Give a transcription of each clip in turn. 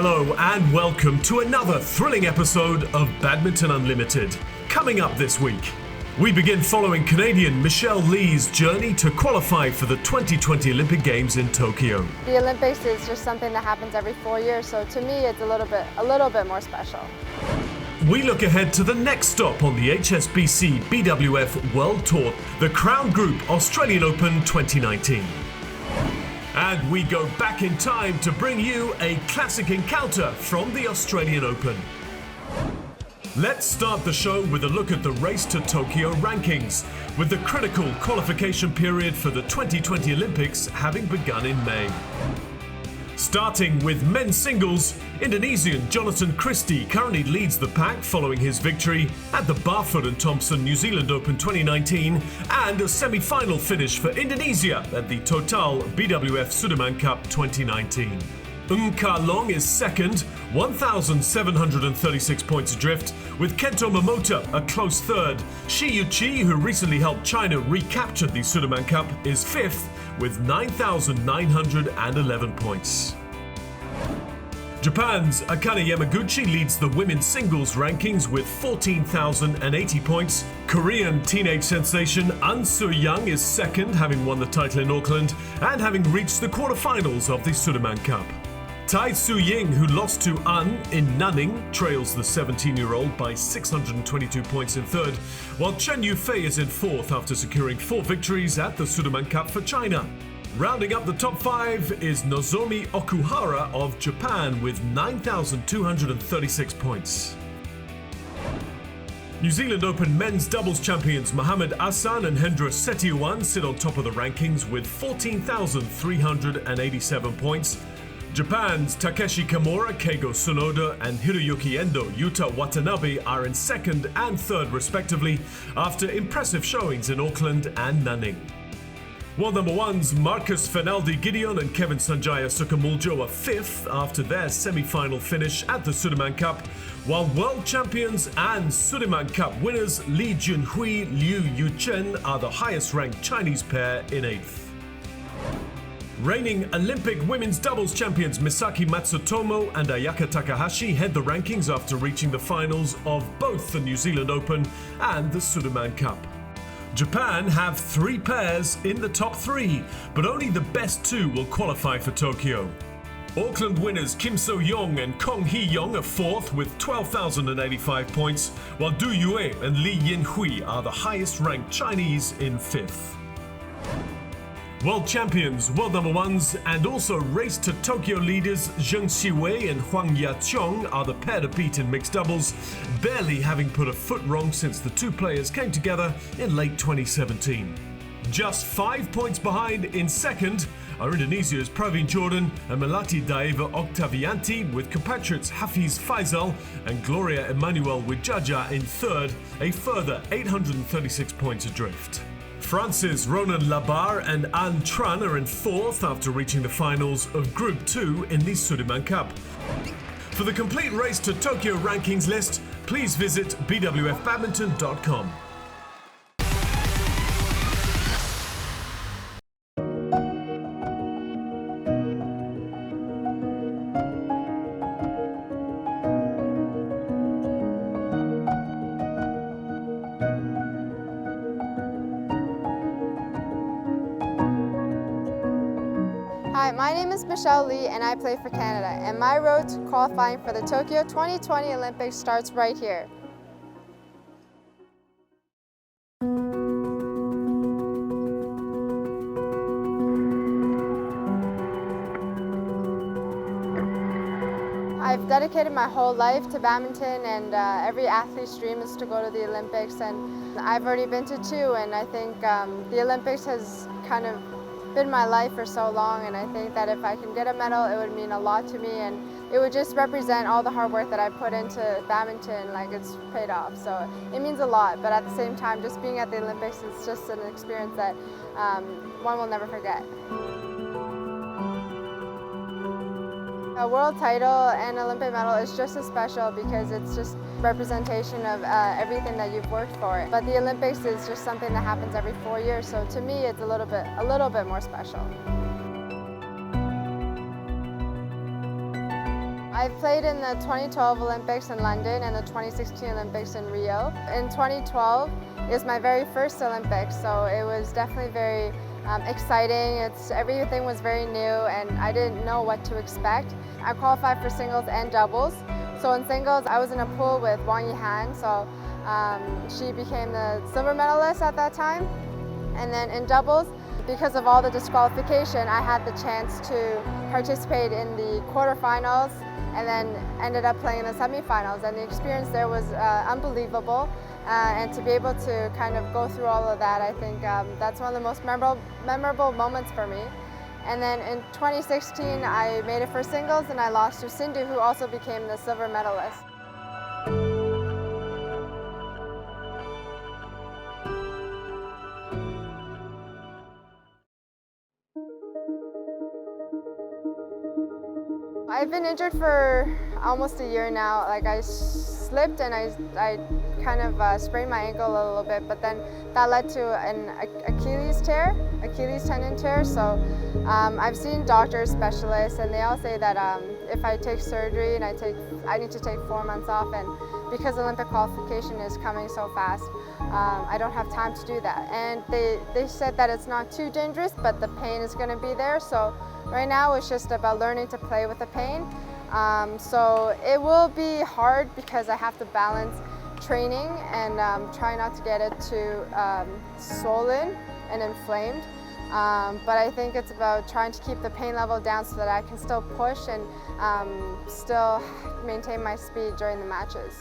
Hello and welcome to another thrilling episode of Badminton Unlimited. Coming up this week, we begin following Canadian Michelle Lee's journey to qualify for the 2020 Olympic Games in Tokyo. The Olympics is just something that happens every 4 years, so to me it's a little bit more special. We look ahead to the next stop on the HSBC BWF World Tour, the Crown Group Australian Open 2019. And we go back in time to bring you a classic encounter from the Australian Open. Let's start the show with a look at the Race to Tokyo rankings, with the critical qualification period for the 2020 Olympics having begun in May. Starting with men's singles, Indonesian Jonathan Christie currently leads the pack following his victory at the Barfoot and Thompson New Zealand Open 2019 and a semi-final finish for Indonesia at the Total BWF Sudirman Cup 2019. Ka Long is second, 1,736 points adrift, with Kento Momota a close third. Shi Yuqi, who recently helped China recapture the Sudirman Cup, is fifth with 9,911 points. Japan's Akane Yamaguchi leads the women's singles rankings with 14,080 points. Korean teenage sensation An Soo-young is second, having won the title in Auckland and having reached the quarterfinals of the Sudirman Cup. Tai Tzu-ying, who lost to An in Nanning, trails the 17-year-old by 622 points in third, while Chen Yufei is in fourth after securing 4 victories at the Sudirman Cup for China. Rounding up the top 5 is Nozomi Okuhara of Japan with 9,236 points. New Zealand Open men's doubles champions Mohamed Hassan and Hendra Setiawan sit on top of the rankings with 14,387 points. Japan's Takeshi Kimura, Keigo Tsunoda, and Hiroyuki Endo, Yuta Watanabe are in second and third respectively after impressive showings in Auckland and Nanning. World number ones Marcus Fernaldi Gideon and Kevin Sanjaya Sukamuljo are fifth after their semi-final finish at the Sudirman Cup, while world champions and Sudirman Cup winners Li Junhui, Liu Yuchen are the highest ranked Chinese pair in eighth. Reigning Olympic women's doubles champions Misaki Matsutomo and Ayaka Takahashi head the rankings after reaching the finals of both the New Zealand Open and the Sudirman Cup. Japan have 3 pairs in the top 3, but only the best 2 will qualify for Tokyo. Auckland winners Kim So-young and Kong Hee-young are fourth with 12,085 points, while Du Yue and Li Yinhui are the highest ranked Chinese in fifth. World champions, world number ones, and also Race to Tokyo leaders Zheng Xiwei and Huang Yaqiong are the pair to beat in mixed doubles, barely having put a foot wrong since the 2 players came together in late 2017. Just 5 points behind in second are Indonesia's Praveen Jordan and Melati Daeva Octavianti, with compatriots Hafiz Faisal and Gloria Emmanuel Wijaja in third, a further 836 points adrift. France's Ronan Labar and An Tran are in fourth after reaching the finals of Group 2 in the Sudirman Cup. For the complete Race to Tokyo rankings list, please visit bwfbadminton.com. Hi, my name is Michelle Lee and I play for Canada, and my road to qualifying for the Tokyo 2020 Olympics starts right here. I've dedicated my whole life to badminton, and every athlete's dream is to go to the Olympics, and I've already been to 2, and I think the Olympics has kind of been my life for so long, and I think that if I can get a medal, it would mean a lot to me, and it would just represent all the hard work that I put into badminton, like it's paid off. So it means a lot, but at the same time, just being at the Olympics is just an experience that one will never forget. A world title and Olympic medal is just as special because it's just representation of everything that you've worked for. But the Olympics is just something that happens every 4 years, so to me it's a little bit more special. I I've played in the 2012 Olympics in London and the 2016 Olympics in Rio. In 2012 is my very first Olympics, so it was definitely very exciting. Everything was very new and I didn't know what to expect. I qualified for singles and doubles. So in singles, I was in a pool with Wang Yihan, so she became the silver medalist at that time. And then in doubles, because of all the disqualification, I had the chance to participate in the quarterfinals and then ended up playing in the semifinals. And the experience there was unbelievable. And to be able to kind of go through all of that, I think that's one of the most memorable moments for me. And then in 2016, I made it for singles and I lost to Sindhu, who also became the silver medalist. I've been injured for almost a year now. Like I slipped and I kind of sprained my ankle a little bit, but then that led to an Achilles tendon tear. So I've seen doctors, specialists, and they all say that if I take surgery and I need to take 4 months off, and because Olympic qualification is coming so fast, I don't have time to do that. And they said that it's not too dangerous, but the pain is going to be there. So right now it's just about learning to play with the pain. So it will be hard because I have to balance training and try not to get it too swollen and inflamed. But I think it's about trying to keep the pain level down so that I can still push and still maintain my speed during the matches.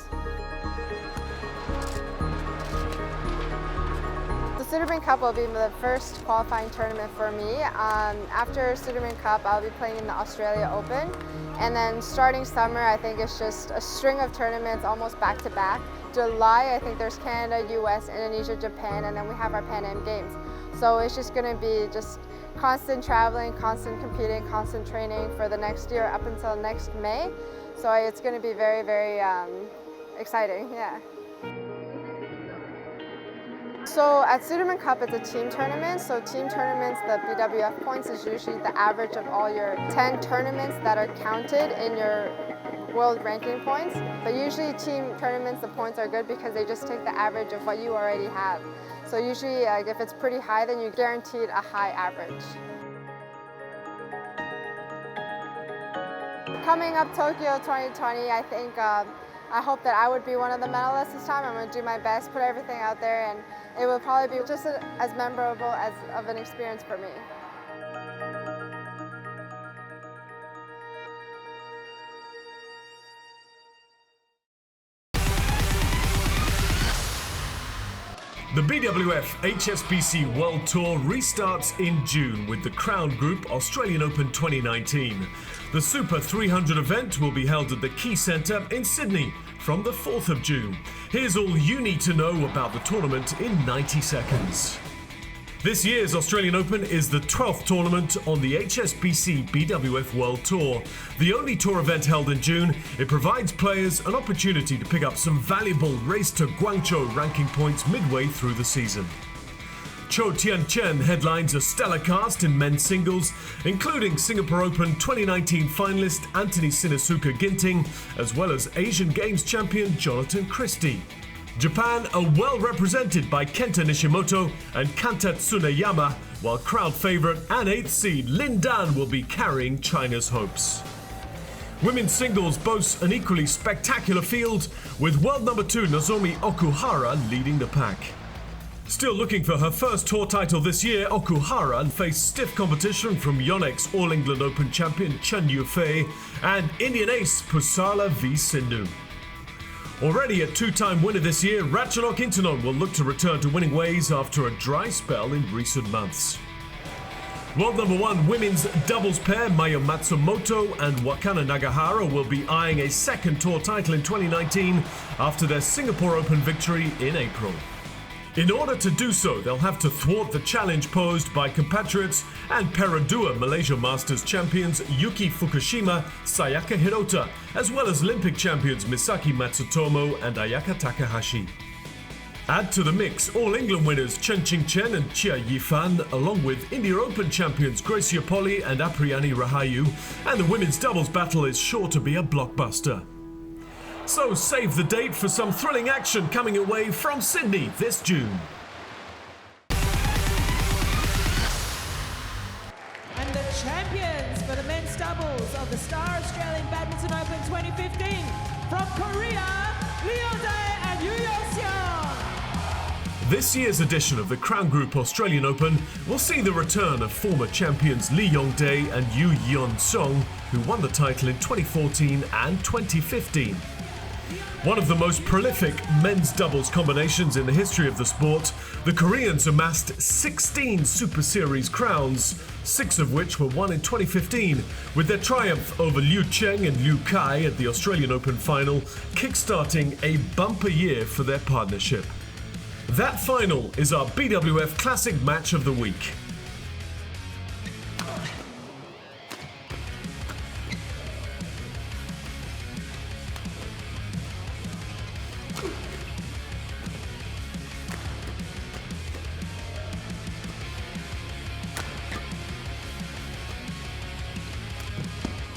The Sudirman Cup will be the first qualifying tournament for me. After Sudirman Cup, I'll be playing in the Australia Open. And then starting summer, I think it's just a string of tournaments almost back to back. July, I think there's Canada, US, Indonesia, Japan, and then we have our Pan Am Games. So it's just going to be just constant traveling, constant competing, constant training for the next year up until next May. So it's going to be very, very exciting, yeah. So at Sudirman Cup, it's a team tournament. So team tournaments, the BWF points is usually the average of all your 10 tournaments that are counted in your world ranking points. But usually team tournaments, the points are good because they just take the average of what you already have. So usually if it's pretty high, then you're guaranteed a high average. Coming up Tokyo 2020, I think I hope that I would be one of the medalists this time. I'm going to do my best, put everything out there, and it will probably be just as memorable as of an experience for me. The BWF HSBC World Tour restarts in June with the Crown Group Australian Open 2019. The Super 300 event will be held at the Key Centre in Sydney from the 4th of June. Here's all you need to know about the tournament in 90 seconds. This year's Australian Open is the 12th tournament on the HSBC BWF World Tour. The only tour event held in June, it provides players an opportunity to pick up some valuable Race to Guangzhou ranking points midway through the season. Cho Tian Chen headlines a stellar cast in men's singles, including Singapore Open 2019 finalist Anthony Sinisuka Ginting, as well as Asian Games champion Jonathan Christie. Japan are well represented by Kenta Nishimoto and Kanta Tsuneyama, while crowd favourite and 8th seed Lin Dan will be carrying China's hopes. Women's singles boasts an equally spectacular field, with world number 2 Nozomi Okuhara leading the pack. Still looking for her first tour title this year, Okuhara faced stiff competition from Yonex All England Open champion Chen Yufei and Indian ace Pusarla V Sindhu. Already a 2-time winner this year, Ratchanok Intanon will look to return to winning ways after a dry spell in recent months. World number 1 women's doubles pair Mayo Matsumoto and Wakana Nagahara will be eyeing a second tour title in 2019 after their Singapore Open victory in April. In order to do so, they'll have to thwart the challenge posed by compatriots and Perodua Malaysia Masters champions Yuki Fukushima, Sayaka Hirota, as well as Olympic champions Misaki Matsutomo and Ayaka Takahashi. Add to the mix All England winners Chen Qingchen and Chia Yifan, along with India Open champions Gracia Polly and Apriyani Rahayu, and the women's doubles battle is sure to be a blockbuster. So save the date for some thrilling action coming away from Sydney this June. And the champions for the men's doubles of the Star Australian Badminton Open 2015 from Korea, Leon-dae and Yu Yeon-seong. This year's edition of the Crown Group Australian Open will see the return of former champions Lee Yong-dae and Yu Yeon-seong, who won the title in 2014 and 2015. One of the most prolific men's doubles combinations in the history of the sport, the Koreans amassed 16 Super Series crowns, 6 of which were won in 2015, with their triumph over Liu Cheng and Liu Kai at the Australian Open final, kickstarting a bumper year for their partnership. That final is our BWF Classic Match of the Week.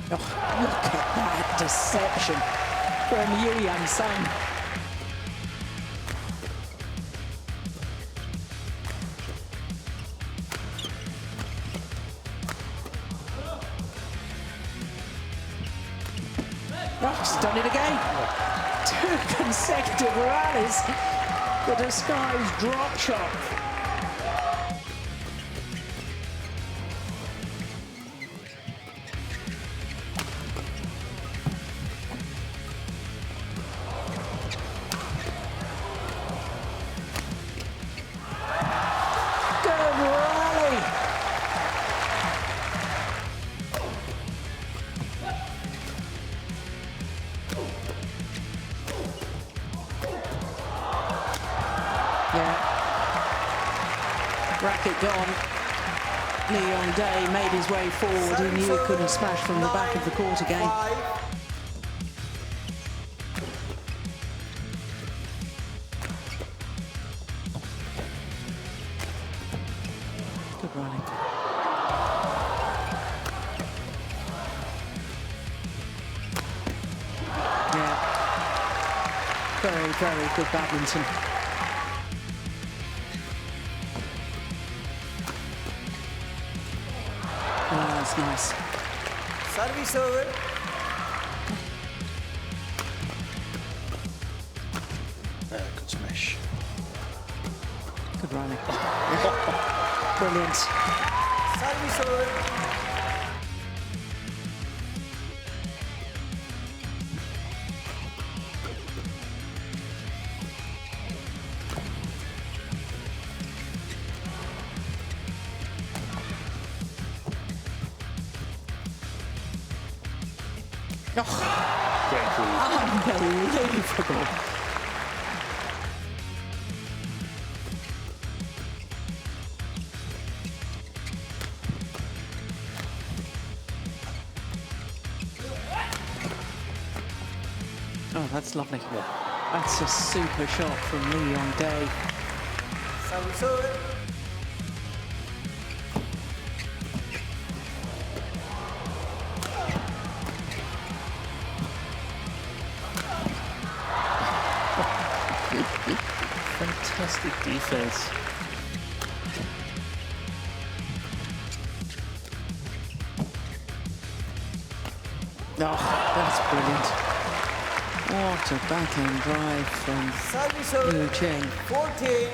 Oh, look at that deception from Yu Yeon-seong. Oh, he's done it again. 2 consecutive rallies. The disguised drop shot. Racket gone. Lee Yong-dae made his way forward. He knew he couldn't smash from the back of the court again. Good running. Yeah. Very, very good badminton. Oh, that's nice. Service over. Good smash. Good running. Brilliant. Service over. Oh, unbelievable. Oh, that's lovely. Yeah. That's a super shot from Lee Yong-dae. Service over. Fantastic defense. Oh, that's brilliant. What a backhand drive from Liu Cheng. 14.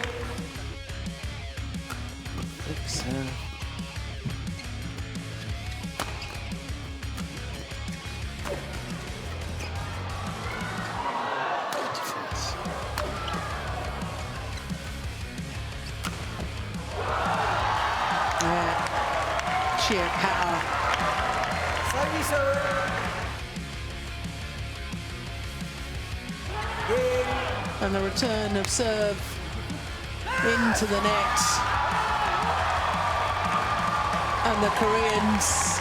Big serve. Sheer power. Service over. And the return of serve into the net. And the Koreans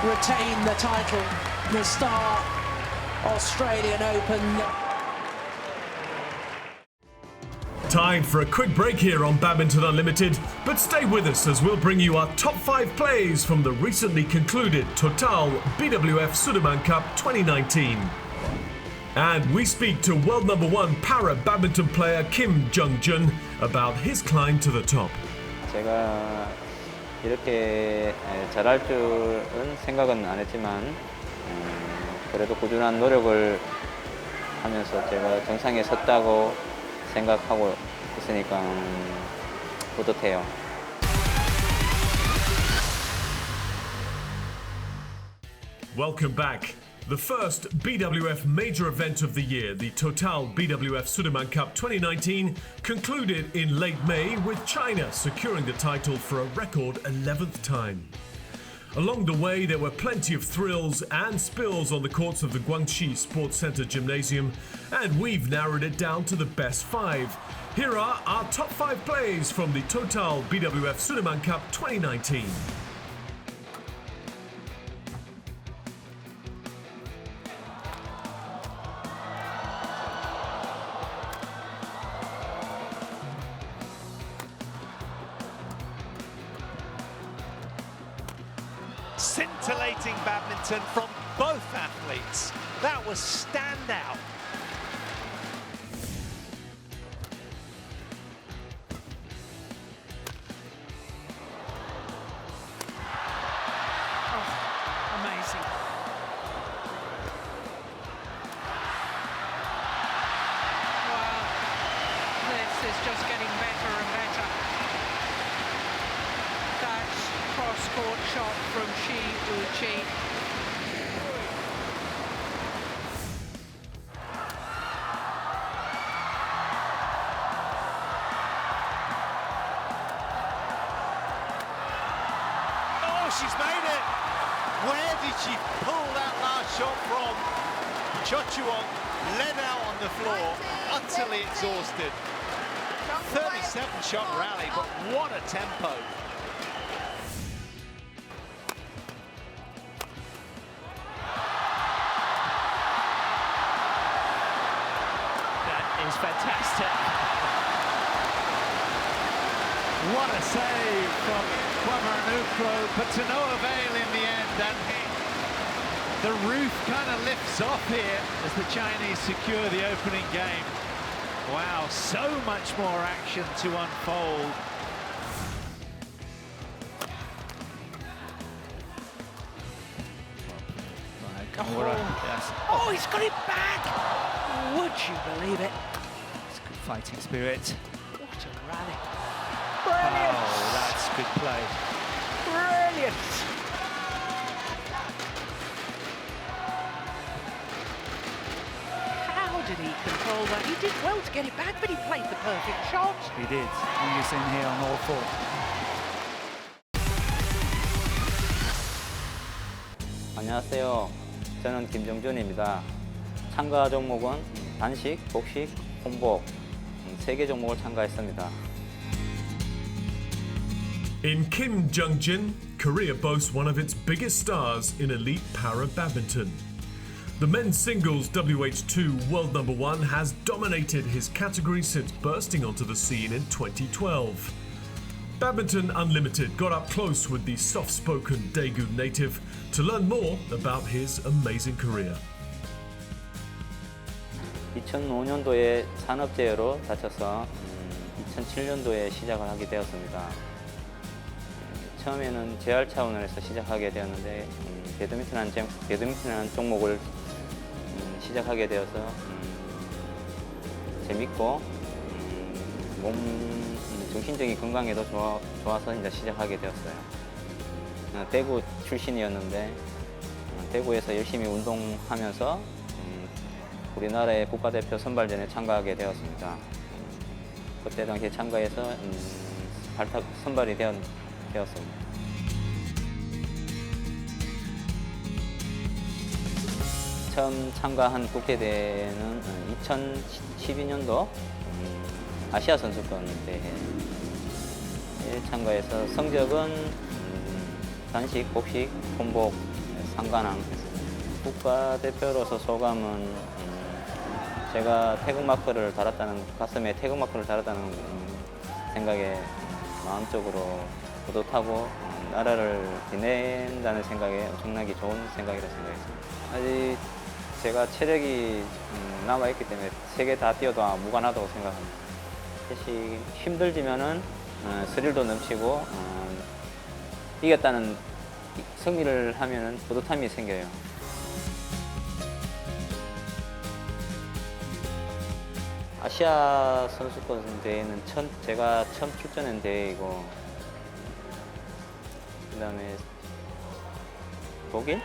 retain the title, the Star Australian Open. Time for a quick break here on Badminton Unlimited, but stay with us as we'll bring you our top 5 plays from the recently concluded Total BWF Sudirman Cup 2019. And we speak to world number 1 para badminton player Kim Jungjun about his climb to the top. 제가 이렇게 잘할 줄은 생각은 안 했지만 그래도 꾸준한 노력을 하면서 제가 정상에 섰다고 생각하고 있으니까 뿌듯해요. Welcome back. The first BWF major event of the year, the Total BWF Sudirman Cup 2019, concluded in late May with China securing the title for a record 11th time. Along the way, there were plenty of thrills and spills on the courts of the Guangxi Sports Center Gymnasium, and we've narrowed it down to the best 5. Here are our top 5 plays from the Total BWF Sudirman Cup 2019. Scintillating badminton from both athletes. That was standout. Oh, amazing. Wow, this is just getting better and better. That cross-court shot from Shi Uchi. Oh, she's made it! Where did she pull that last shot from? Chochuong led out on the floor, utterly exhausted. 37-shot rally, but what a tempo. Is fantastic. What a save from Kwamaranukro, but to no avail in the end, and the roof kind of lifts off here as the Chinese secure the opening game. Wow, so much more action to unfold. Oh, he's got it back! Would you believe it? It's good fighting spirit. What a rally. Brilliant! Oh, that's good play. Brilliant! How did he control that? He did well to get it back, but he played the perfect shot. He did. He was in here on all 4. 안녕하세요. 저는 김정준입니다. 참가 종목은 단식, 복식, 혼복 3개 종목을 참가했습니다. In Kim Jungjun, Korea boasts one of its biggest stars in elite para badminton. The men's singles WH2 world number 1 has dominated his category since bursting onto the scene in 2012. Badminton Unlimited got up close with the soft-spoken Daegu native to learn more about his amazing career. 2005년도에 산업재해로 다쳐서 2007년도에 시작을 하게 되었습니다. 처음에는 재활 차원에서 시작하게 되었는데 배드민턴이라는 종목을 시작하게 되어서 재밌고 몸 정신적인 건강에도 좋아서 이제 시작하게 되었어요. 대구 출신이었는데 대구에서 열심히 운동하면서 우리나라의 국가대표 선발전에 참가하게 되었습니다. 그때 당시에 참가해서 선발이 되었습니다. 처음 참가한 국제대회는 2012년도 아시아 선수권 대회에 참가해서 성적은 단식, 복식, 혼복 상관왕 국가대표로서 소감은 제가 태극마크를 달았다는, 가슴에 태극마크를 달았다는 생각에 마음적으로 뿌듯하고 나라를 빛낸다는 생각에 엄청나게 좋은 생각이라고 생각했습니다. 아직 제가 체력이 남아있기 때문에 세 개 다 뛰어도 무관하다고 생각합니다. 사실 힘들지만은 스릴도 넘치고 이겼다는 승리를 하면은 뿌듯함이 생겨요. 아시아 선수권 대회는 제가 처음 출전한 대회이고, 그다음에 독일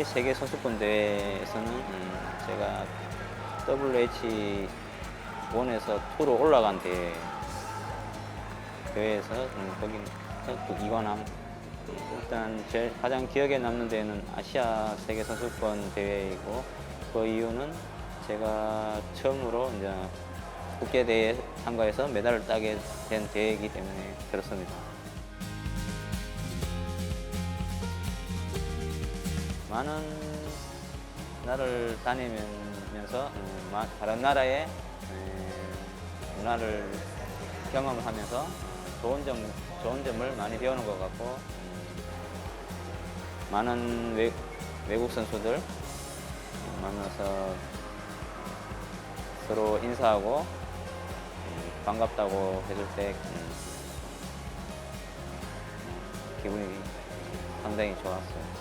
세계 선수권 대회에서는 제가 WH1에서 2로 올라간 대회에서 거기 또 2관왕. 일단 제일 가장 기억에 남는 대회는 아시아 세계 선수권 대회이고, 그 이유는 제가 처음으로 이제 국제 대회에 참가해서 메달을 따게 된 대회이기 때문에 그렇습니다. 많은 나라를 다니면서 다른 나라의 문화를 경험하면서 좋은 점을 많이 배우는 것 같고, 많은 외국 선수들 만나서 서로 인사하고 반갑다고 해줄 때 기분이 상당히 좋았어요.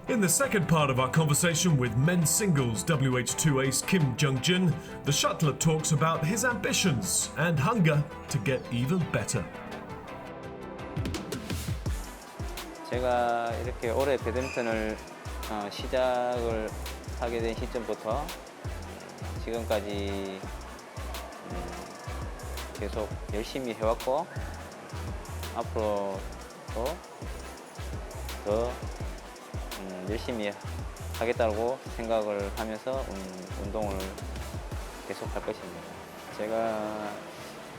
In the second part of our conversation with men's singles WH2 ace Kim Jungjun, the shuttler talks about his ambitions and hunger to get even better. 제가 이렇게 올해 배드민턴을 시작을 하게 된 시점부터 지금까지 계속 열심히 해왔고, 앞으로도 더 열심히 하겠다고 생각을 하면서 운동을 계속 할 것입니다. 제가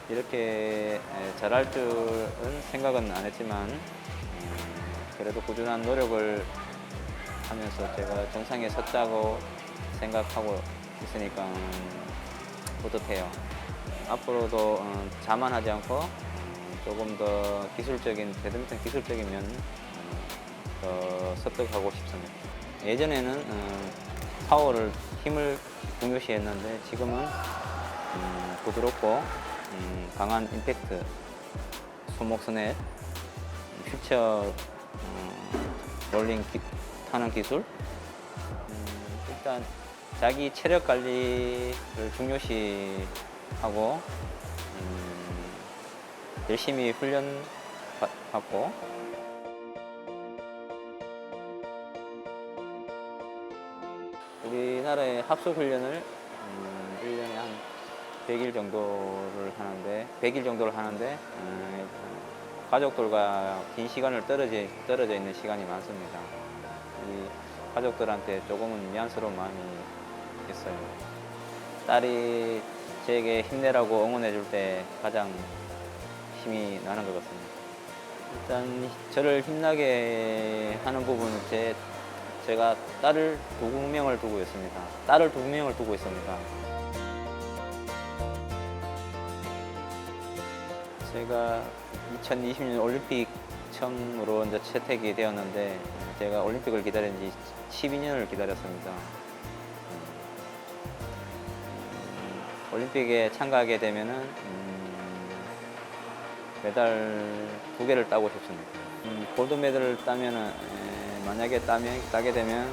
이렇게 잘할 줄은 생각은 안 했지만 그래도 꾸준한 노력을 하면서 제가 정상에 섰다고 생각하고 있으니까 뿌듯해요. 앞으로도 자만하지 않고 조금 더 배드민턴 기술적인 면 더 습득하고 싶습니다. 예전에는 파워를, 힘을 중요시했는데 지금은 부드럽고 강한 임팩트, 손목 스냅, 퓨처 롤링 타는 기술, 일단 자기 체력 관리를 중요시하고 열심히 훈련 받고, 우리나라의 합숙 훈련을 1년에 한 100일 정도를 하는데 가족들과 긴 시간을 떨어져 있는 시간이 많습니다. 이 가족들한테 조금은 미안스러운 마음이 있어요. 딸이 제게 힘내라고 응원해 줄 때 가장 힘이 나는 것 같습니다. 일단 저를 힘나게 하는 부분은 제가 딸을 2명을 두고 있습니다. 제가 2020년 올림픽 처음으로 이제 채택이 되었는데, 제가 올림픽을 기다린 지 12년을 기다렸습니다. 올림픽에 참가하게 되면은 메달 2개를 따고 싶습니다. 골드 메달을 따면은, 만약에 따게 되면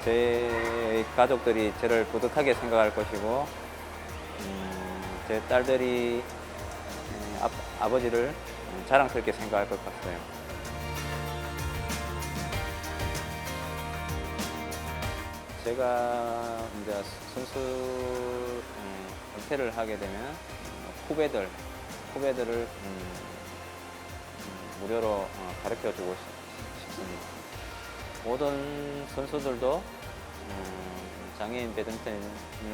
제 가족들이 저를 뿌듯하게 생각할 것이고, 제 딸들이 아버지를 자랑스럽게 생각할 것 같아요. 제가 이제 선수 은퇴를 하게 되면 후배들을 무료로 가르쳐주고 싶습니다. 모든 선수들도 장애인 배드민턴을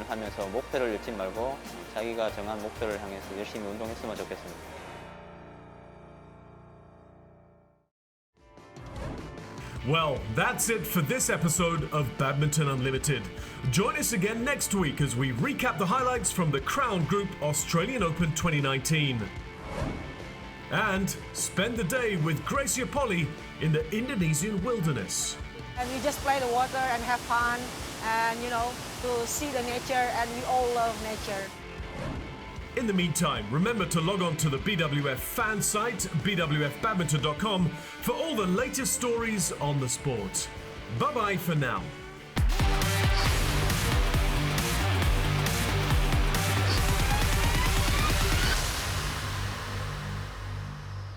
하면서 목표를 잃지 말고 자기가 정한 목표를 향해서 열심히 운동했으면 좋겠습니다. Well, that's it for this episode of Badminton Unlimited. Join us again next week as we recap the highlights from the Crown Group Australian Open 2019. And spend the day with Gracia Polly in the Indonesian wilderness. And we just play the water and have fun and, to see the nature, and we all love nature. In the meantime, remember to log on to the BWF fan site, bwfbadminton.com, for all the latest stories on the sport. Bye-bye for now.